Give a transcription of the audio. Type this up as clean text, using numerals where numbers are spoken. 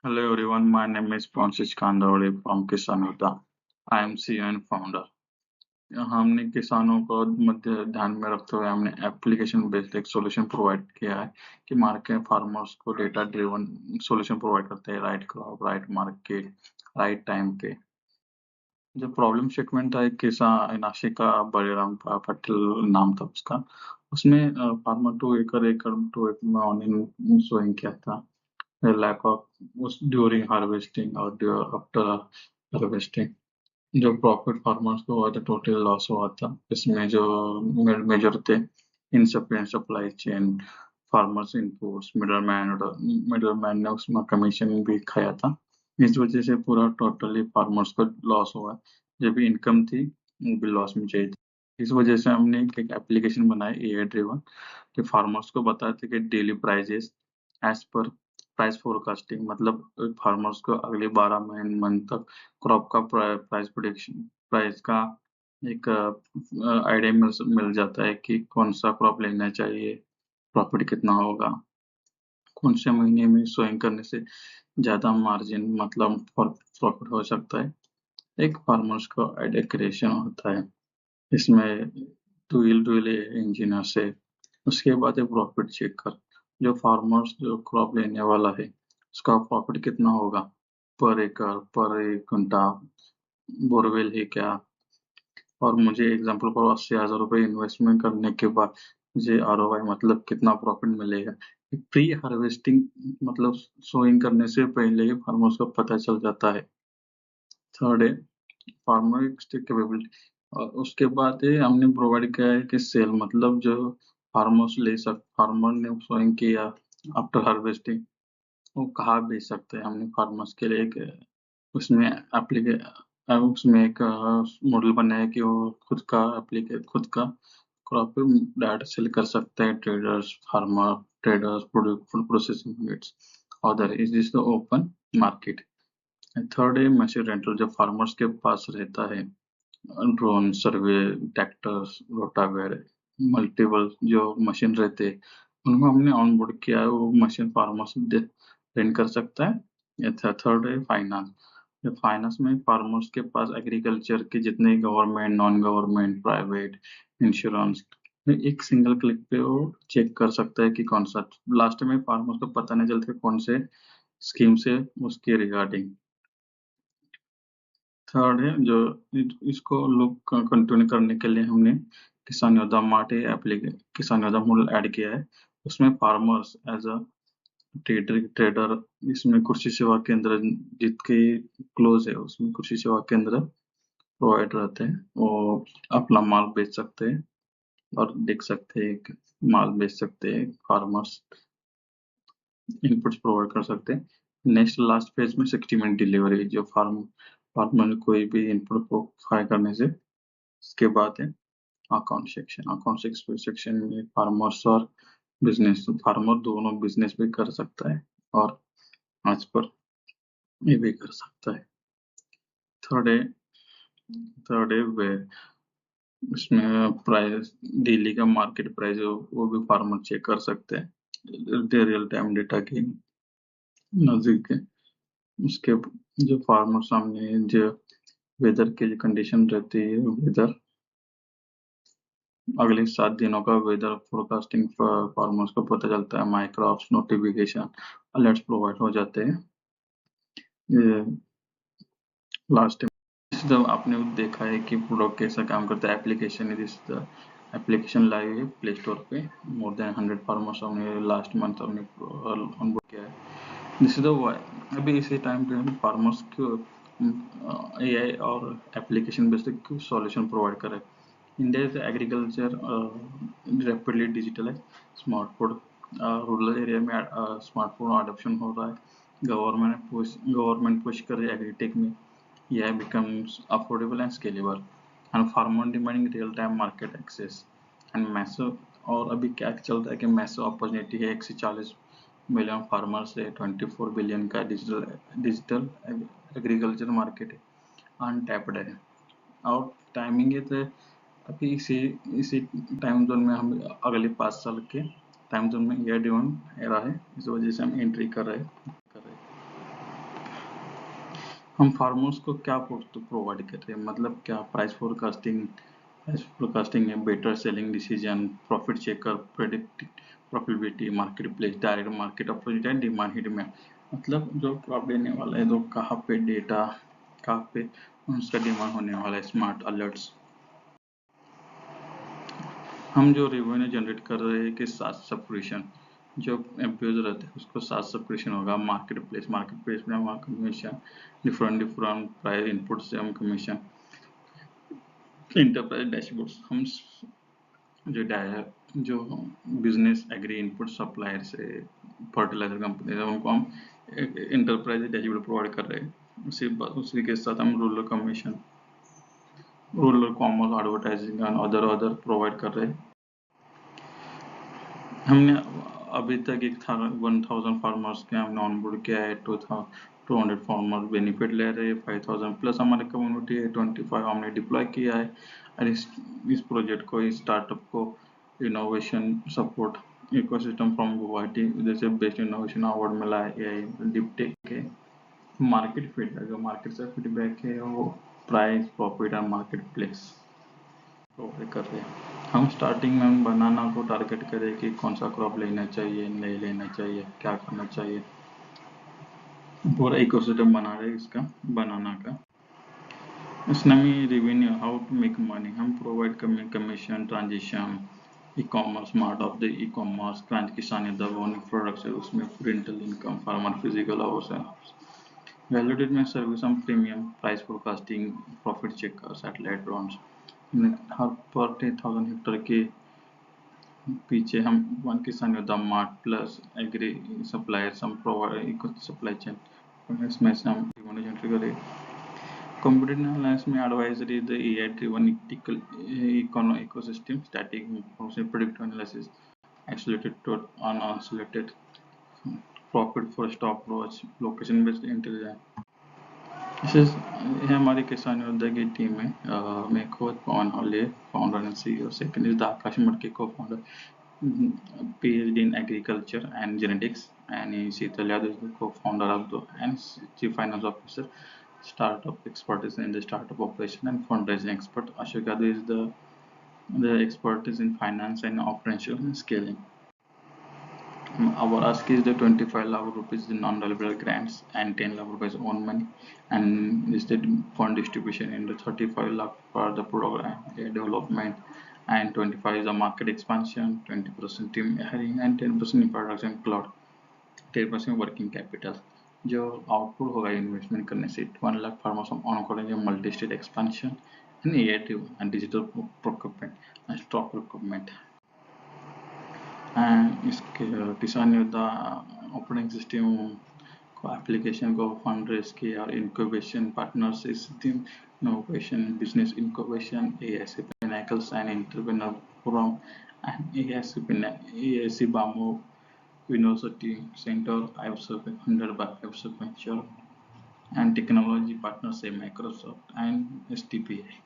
Hello everyone, my name is Francis Kandawade from Kisan Yoddha. I am CEO and founder. हमने किसानों को मध्य ध्यान में रखते हुए हमने एप्लीकेशन बेस्ड एक सॉल्यूशन प्रोवाइड किया है कि मार्केट फार्मर्स को डेटा ड्रिवन सॉल्यूशन प्रोवाइड करते हैं right crop, right market, right time पे। जो प्रॉब्लम स्टेटमेंट था एक किसान नासिक का बलिराम पटेल नाम था उसका। उसमें फार्मर 2 एकड़ में ऑनियन सोइंग किया था। लैक ऑफ उस ड्यूरिंग हार्वेस्टिंग और आफ्टर हार्वेस्टिंग जो प्रॉफिट फार्मर्स को हुआ था टोटल लॉस हुआ था। इसमें जो मेजर थे insufficient supply chain, farmers inputs, middle man ने उसमें कमीशन भी खाया था। इस वजह से पूरा टोटली फार्मर्स को लॉस हुआ। जब भी इनकम थी वो भी लॉस में चाहिए थी। इस वजह से हमने एक एप्लीकेशन बनाई एआई ड्रिवन कि फार्मर्स को बताते कि daily prices as per price forecasting, मतलब फार्मर्स को अगले 12 मंथ तक क्रॉप का प्राइस का एक आइडिया मिल जाता है कि कौन सा क्रॉप लेना चाहिए, प्रॉफिट कितना होगा, कौन से महीने में सोइंग करने से ज्यादा मार्जिन मतलब प्रॉफिट हो सकता है। एक फार्मर्स को आइडिया क्रिएशन होता है। इसमें टूल इंजीनियर से उसके बाद एक प्रॉफिट चेक कर जो फार्मर्स जो क्रॉप लेने वाला है उसका प्रॉफिट कितना होगा पर एकड़, पर एक घंटा, बोरवेल है क्या। और मुझे एग्जांपल पर 80,000 रुपये इन्वेस्टमेंट करने के बाद मुझे आरओआई मतलब कितना प्रॉफिट मिलेगा। प्री हार्वेस्टिंग मतलब सोइंग करने से पहले ही फार्मर्स को पता चल जाता है। थर्ड है फार्मर कैपेबिलिटी। और उसके बाद है हमने प्रोवाइड किया है कि सेल मतलब जो फार्मर ने सोइंग किया आफ्टर हार्वेस्टिंग वो कहाँ बेच सकते हैं। हमने फार्मर्स के लिए एक उसमें एप्लीके उसमें एक मॉडल बनाया है कि वो खुद का क्रॉप डायरेक्ट सेल कर सकते हैं traders, farmer traders, food processing units. Other is this the open market. Third है मशीन रेंटल जो फार्मर्स के पास रहता है। Drone survey, tractors, rotavator, multiple जो मशीन रहते हैं उनको हमने ऑन बोर्ड किया है। वो मशीन फार्मर्स रेंट कर सकता है। थर्ड है फाइनेंस। फाइनेंस में फार्मर्स के पास एग्रीकल्चर के जितने government, non government, private, insurance एक सिंगल क्लिक पे वो चेक कर सकता है कि कौन सा लास्ट में फार्मर्स को पता नहीं चलता कौन से स्कीम से उसके रिगार्डिंग। थर्ड है जो इसको लोग कंटिन्यू करने के लिए हमने किसान योद्धा मार्ट एप्लीके किसान योद्धा मॉडल ऐड किया है। उसमें फार्मर्स एज अ ट्रेडर इसमें कृषि सेवा केंद्र जितके क्लोज है उसमें कृषि सेवा केंद्र प्रोवाइड रहते हैं। वो अपना माल बेच सकते हैं और देख सकते हैं कि माल बेच सकते हैं। फार्मर्स इनपुट्स प्रोवाइड कर सकते हैं। नेक्स्ट लास्ट पेज में 60 मिनट डिलीवरी जो फार्मर ने कोई भी इनपुट प्रोवाइड करने से इसके बाद है अकाउंट सेक्शन में फार्मर्स और बिजनेस फार्मर दोनों बिजनेस भी कर सकता है और आज पर ये भी कर सकता है। थर्ड है थर्ड है वे इसमें प्राइस डेली का मार्केट प्राइस वो भी फार्मर चेक कर सकते हैं रियल टाइम डेटा के नजदीक है। उसके जो फार्मर सामने जो वेदर की जो कंडीशन रहती है वेदर अगले 7 दिनों का वेदर फोरकास्टिंग फार्मर्स को पता चलता है। माइक्रोप्स नोटिफिकेशन अलर्ट्स प्रोवाइड हो जाते हैं। ये लास्ट जब आपने देखा है कि प्रोडक्ट कैसा काम करता है application is the application live है प्ले स्टोर पे। मोर देन 100 फार्मर्स हमने लास्ट मंथ हमने ऑनबोर्ड किया है। दिस इज द वाई अभी इसी टाइम पे हम फार्मर्स को एआई और एप्लीकेशन बेस्ड सॉल्यूशन प्रोवाइड करें। India is agriculture rapidly digital है। स्मार्टफोन रूरल एरिया में स्मार्टफोन अडॉप्शन हो रहा है। गवर्नमेंट पुश कर रही है एग्रीटेक में। AI becomes affordable and scalable and farmer demanding real time market access and massive। और अभी क्या चल रहा है कि मैसिव अपॉर्चुनिटी है। 140 मिलियन फार्मर्स है। 24 बिलियन का डिजिटल एग्रीकल्चर मार्केट है अनटैप्ड है। और टाइमिंग है तो अभी इसी टाइम जोन में हम अगले 5 साल के टाइम जोन में एआई ड्रिवन एरा है। इस वजह से हम एंट्री कर रहे हैं। हम फार्मर्स को क्या प्रोवाइड कर रहे हैं, मतलब क्या प्राइस फोरकास्टिंग है, better selling decision, profit checker, predict profitability, market place, direct market opportunity and demand hit में, मतलब जो क्रॉप देने वाला है तो कहाँ पे डेटा, कहाँ पे उसका डिमांड होने वाला है, स्मार्ट अलर्ट्स। हम जो रेवेन्यू जनरेट कर रहे हैं कि साथ सब्सक्रिप्शन, जो एम्प्लॉयज रहते हैं उसको साथ सब्सक्रिप्शन होगा, मार्केट प्लेस में हमारा कमीशन, डिफरेंट प्राइस इनपुट से हम कमीशन, इंटरप्राइज डैशबोर्ड्स, हम जो बिजनेस एग्री इनपुट सप्लायर से फर्टिलाइजर कंपनी है उनको हम इंटरप्राइज डैशबोर्ड प्रोवाइड कर रहे हैं। उसी के साथ हम rural commission, rural commerce, advertising and other provide कर रहे हैं। हमने अभी तक 1000 फार्मर्स के हमने ऑनबोर्ड किया है, 200 फार्मर्स बेनिफिट ले रहे हैं, 5000 प्लस हमारे कम्युनिटी है, 25 हमने डिप्लॉय किया है। और इस प्रोजेक्ट को, इस स्टार्टअप को innovation support ecosystem from Guwahati जैसे बेस्ट इनोवेशन अवार्ड मिला है, डिपटेक के। मार्केट फीडबैक, जो मार्केट से फीडबैक है वो प्राइस, प्रॉफिट और मार्केट प्लेस प्रोवाइड कर रहे हैं। हम स्टार्टिंग में हम बनाना को टारगेट करें कि कौन सा क्रॉप लेना चाहिए, नहीं लेना चाहिए, क्या करना चाहिए, पूरा इकोसिस्टम बना रहे इसका बनाना का। इसमें revenue, how to make money, हम provide commission, transition, e commerce, smart of the e commerce, क्रांति किसान युद्ध, प्रोडक्ट्स है उसमें rental income, farmer physical hours है, वैल्यूडेड में सर्विस, हम premium, price forecasting, profit checker, satellite drones, हर पर 10,000 हेक्टर के पीछे हम one Kisan Yoddha mart plus agri suppliers हम प्रोवाइड इको सप्लाई चेन, इसमें से हम रेवेन्यू जनरेट करें। कंप्यूटर एनालिसिस में advisory, the AI driven ecosystem, static predictive analysis, isolated to unselected, profit for stop loss, location based intelligence. ये हमारी किसान योद्धा की team है। मैं खुद Pawan Hawle, founder and CEO, second is the Akash Matke, cofounder, PhD in agriculture and genetics, and Sheetal Yadav is the co-founder of the and chief finance officer. Startup expertise in the startup operation and fundraising expert. Ashok Yadav is the expertise in finance and operational scaling. Our ask is the 25 lakh rupees in non-deliverable grants and 10 lakh rupees own money, and is the fund distribution in the 35 lakh for the program development, and 25 is the market expansion, 20% team hiring and 10% in production cloud, 10% working capital. जो output होगा investment करने से 1 lakh farmers हम on करेंगे, multi state expansion and AI and digital procurement and stock procurement. And इसके Kisan Yoddha operating system को, application को fund raise किया, और incubation partners innovation, business incubation, AIC pinnacles and entrepreneur forum, and AIC BAMU University Center, funded by IVSF Venture, and technology partners say Microsoft and STPI.